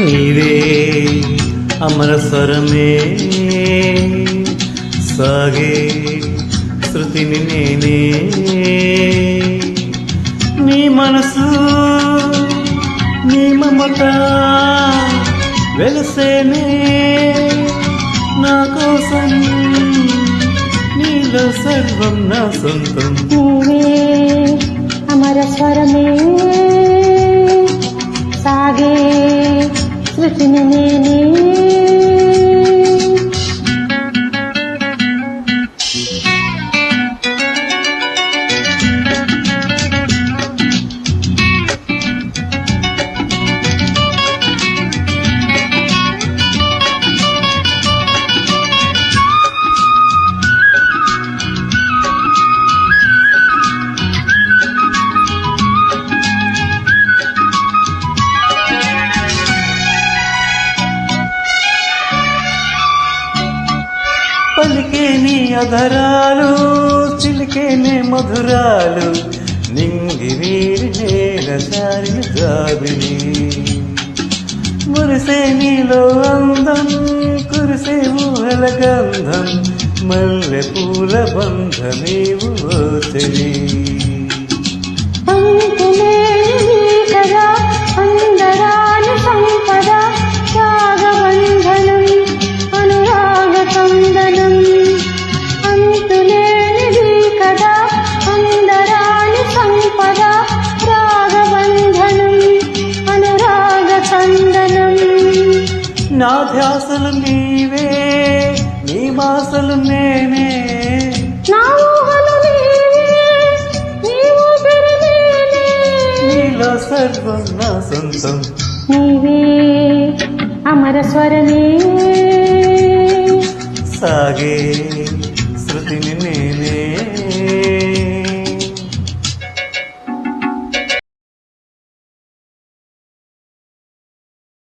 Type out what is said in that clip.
నీవే అమర స్వరమే సాగే శృతిని నేనే నీ మనసు నీ మమత వెలసేనే నా కోసం నీలో సర్వం నా సొంతం నీవే అమర స్వరమే సాగే శృతిని నేనే పలికే నీ అధరాలు చిలికే నే మధురాలు నింగి వీరి నేల సారిన జాబిలి మురిసే నీలో అందం కురిసే ఊహల గంధం మల్లె పూల బంధమేవు తెలి నా ధ్యాసలు నీవే నీ మాసలు నేనే నా ఊహలు నీవే నీ ఊపిరి నేనే నీలో సర్వం నా సొంతం నీవే అమర స్వరమే సాగే